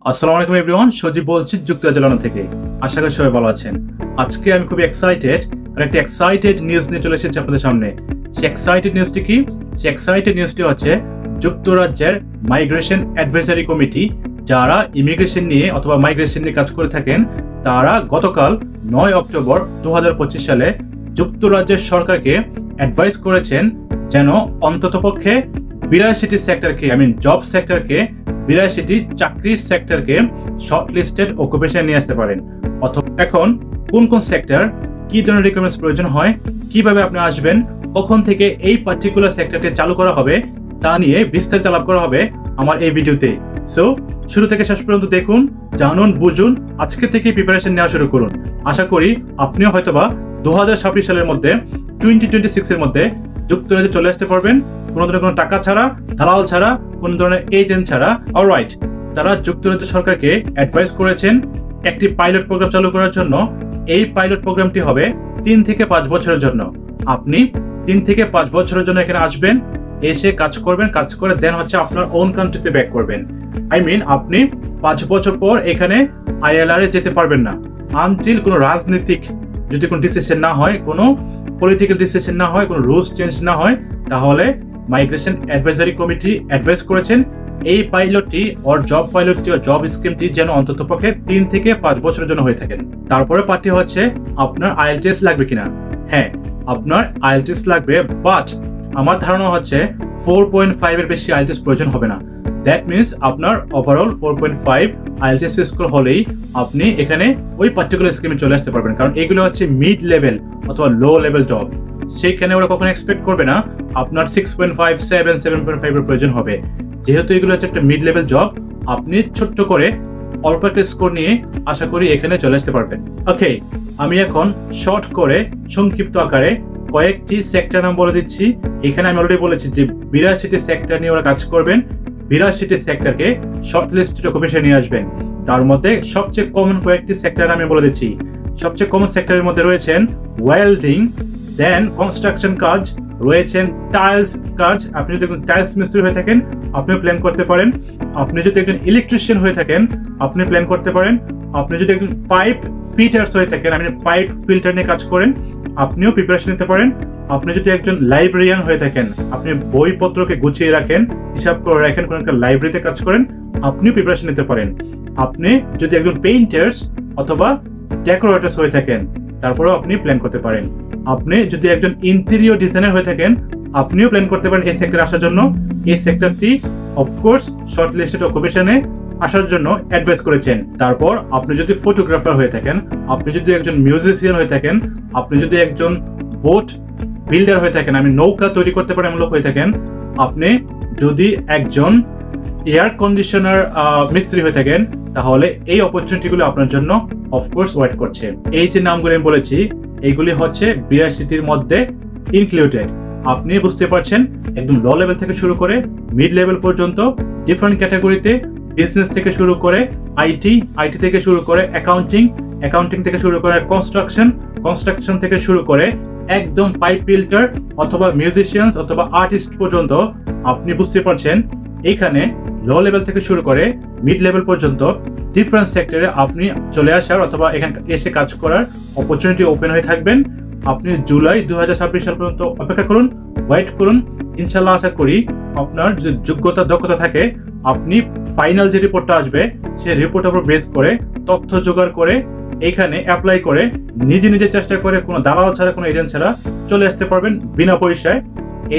আসসালামু আলাইকুম এভরিওয়ান, সজীব বলছি যুক্তরাজ্য লন্ডন থেকে। আশা করি সবাই ভালো আছেন। আজকে আমি খুবই এক্সাইটেড, কারণ একটা এক্সাইটেড নিউজ নিয়ে চলে এসেছি আপনাদের সামনে। সেই এক্সাইটেড নিউজটি কি? সেই এক্সাইটেড নিউজটি হচ্ছে যুক্তরাজ্যের মাইগ্রেশন অ্যাডভাইজারি কমিটি, যারা ইমিগ্রেশন নিয়ে অথবা মাইগ্রেশন নিয়ে কাজ করে থাকেন, তারা গতকাল 9 অক্টোবর 2025 সালে যুক্তরাজ্যের সরকারকে অ্যাডভাইস করেছেন যেন অন্ততপক্ষে 82টি সেক্টরকে, জব সেক্টরকে, 82টি চাকরির সেক্টরকে শর্টলিস্টেড অকুপেশন নিয়ে আসতে পারেন। অথবা এখন কোন কোন সেক্টর, কি ধরনের রিকোয়ারমেন্টস প্রয়োজন হয়, কিভাবে আপনি আসবেন, কখন থেকে এই পার্টিকুলার সেক্টরটি চালু করা হবে, তা নিয়ে বিস্তারিত আলাপ করা হবে আমার এই ভিডিওতে। সো শুরু থেকে শেষ পর্যন্ত দেখুন, জানুন, বুঝুন, আজকে থেকে প্রিপারেশন নেওয়া শুরু করুন। আশা করি আপনিও হয়তোবা 2026 সালের মধ্যে, 2026 এর মধ্যে যুক্তরাজ্যে চলে আসতে পারবেন, কোনো ধরনের কোনো টাকা ছাড়া, দালাল ছাড়া, কোনো ধরনের এজেন্ট ছাড়া। অলরাইট, তারা যুক্তরাজ্য সরকারকে অ্যাডভাইস করেছেন একটি পাইলট প্রোগ্রাম চালু করার জন্য। এই পাইলট প্রোগ্রামটি হবে 3 থেকে 5 বছরের জন্য। আপনি 3 থেকে 5 বছরের জন্য এখানে আসবেন, এসে কাজ করবেন, কাজ করে দেন হচ্ছে আপনার ওন কান্ট্রিতে ব্যাক করবেন। আপনি 5 বছর পর এখানে ILR এ যেতে পারবেন না, আনটিল কোনো রাজনৈতিক যদি কোনো ডিসিশন না হয়, কোনো পলিটিক্যাল ডিসিশন না হয়, কোনো রুলস চেঞ্জ না হয়, তাহলে মাইগ্রেশন অ্যাডভাইজারি কমিটি অ্যাডভাইস করেছেন এই পাইলটটি জব পাইলটটি জব স্কিমটি যেন অন্ততপক্ষে 3 থেকে 5 বছরের জন্য হয়ে থাকেন। তারপরে পার্টি হচ্ছে আপনার IELTS লাগবে কিনা। হ্যাঁ, আপনার IELTS লাগবে, বাট আমার ধারণা হচ্ছে 4.5 এর বেশি IELTS প্রয়োজন হবে না। দ্যাট মিনস আপনার ওভারঅল 4.5 IELTS স্কোর হলেই আপনি এখানে ওই পার্টিকুলার স্কিমে চলে আসতে পারবেন। কারণ এগুলো হচ্ছে মিড লেভেল অথবা লো লেভেল জব, সেইখানে ওরা কখনো এক্সপেক্ট করবে না আপনার 6.5, 7, 7.5 এর প্রয়োজন হবে। যেহেতু এগুলো হচ্ছে একটা মিড লেভেল জব, আপনি ছোট্ট করে অল্প একটা স্কোর নিয়ে আশা করি এখানে চলে আসতে পারবেন। ওকে, আমি এখন শর্ট করে সংক্ষিপ্ত আকারে কয়েকটি সেক্টর নাম বলে দিচ্ছি। এখানে আমি অলরেডি বলেছি যে 82টি সেক্টর নিয়ে ওরা কাজ করবেন। 82টি সেক্টরকে শর্টলিস্টেড অকুপেশন নিয়ে আসবেন। তার মধ্যে সবচেয়ে কমন কয়েকটি সেক্টর আমি বলে দিচ্ছি। সবচেয়ে কমন সেক্টরের মধ্যে রয়েছেন ওয়েল্ডিং, দেন কনস্ট্রাকশন কাজ, রয়েছেন টাইলস কাজ। আপনি যদি একজন টাইলস মিস্ত্রি হয়ে থাকেন, আপনিও প্ল্যান করতে পারেন। আপনি যদি একজন ইলেকট্রিশিয়ান হয়ে থাকেন, আপনি প্ল্যান করতে পারেন। আপনি যদি একজন পাইপ ফিটার্স হয়ে থাকেন, পাইপ ফিল্টার নিয়ে কাজ করেন, আপনিও প্রিপারেশন নিতে পারেন। আপনি যদি একজন লাইব্রেরিয়ান হয়ে থাকেন, আপনি বইপত্রকে গুছিয়ে রাখেন, হিসাব করে রাখেন, কোনো একটা লাইব্রেরিতে কাজ করেন, আপনিও প্রিপারেশন নিতে পারেন। আপনি যদি একজন পেইন্টার্স অথবা ডেকোরেটরস হয়ে থাকেন, তারপরেও আপনি প্ল্যান করতে পারেন। আপনি যদি একজন ইন্টেরিয়র ডিজাইনার হয়ে থাকেন, আপনিও প্ল্যান করতে পারেন এই সেক্টরে আসার জন্য। এই সেক্টরটি অফকোর্স শর্টলিস্টেড অকুপেশনে আসার জন্য অ্যাডভাইস করেছেন। তারপর আপনি যদি ফটোগ্রাফার হয়ে থাকেন, আপনি যদি একজন মিউজিশিয়ান হয়ে থাকেন, আপনি যদি একজন বোট বিল্ডার হয়ে থাকেন, নৌকা তৈরি করতে পারেন এমন লোক হয়ে থাকেন, আপনি যদি একজন এয়ার কন্ডিশনার মিস্ত্রি হয়ে থাকেন, তাহলে এই অপরচুনিটিগুলো আপনার জন্য অফকোর্স ওয়েট করছে। এই যে নামগুলো আমি বলেছি, এইগুলি হচ্ছে 82টির মধ্যে ইনক্লুডেড। আপনি বুঝতে পারছেন, একদম লো লেভেল থেকে শুরু করে মিড লেভেল পর্যন্ত ডিফারেন্ট ক্যাটাগরিতে, বিজনেস থেকে শুরু করে আইটি থেকে শুরু করে অ্যাকাউন্টিং থেকে শুরু করে কনস্ট্রাকশন থেকে শুরু করে একদম পাইপ ফিল্টার অথবা মিউজিশিয়ানস অথবা আর্টিস্ট পর্যন্ত আপনি বুঝতে পারছেন এখানে লো লেভেল থেকে শুরু করে মিড লেভেল পর্যন্ত ডিফারেন্ট সেক্টরে আপনি চলে আসার অথবা এখানে এসে কাজ করার অপরচুনিটি ওপেন হয়ে থাকবেন। আপনি জুলাই 2026 সাল পর্যন্ত অপেক্ষা করুন, ওয়েট করুন। ইনশাল্লাহ আশা করি আপনার যদি যোগ্যতা দক্ষতা থাকে, আপনি ফাইনাল যে রিপোর্টটা আসবে সেই রিপোর্টের উপর বেস করে তথ্য জোগাড় করে এখানে অ্যাপ্লাই করে নিজে চেষ্টা করে কোনো দালাল ছাড়া, কোনো এজেন্ট ছাড়া চলে আসতে পারবেন বিনা পয়সায়।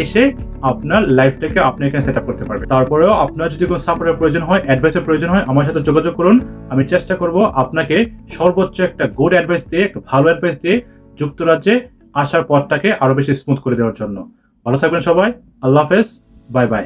এসে আপনার লাইফটাকে আপনি এখানে সেট আপ করতে পারবেন। তারপরেও আপনার যদি কোনো সাপোর্টের প্রয়োজন হয়, অ্যাডভাইসের প্রয়োজন হয়, আমার সাথে যোগাযোগ করুন। আমি চেষ্টা করব আপনাকে সর্বোচ্চ একটা গুড অ্যাডভাইস দিয়ে, একটা ভালো অ্যাডভাইস দিয়ে যুক্তরাজ্যে আসার পথটাকে আরো বেশি স্মুথ করে দেওয়ার জন্য। ভালো থাকবেন সবাই। আল্লাহ হাফেজ, বাই বাই।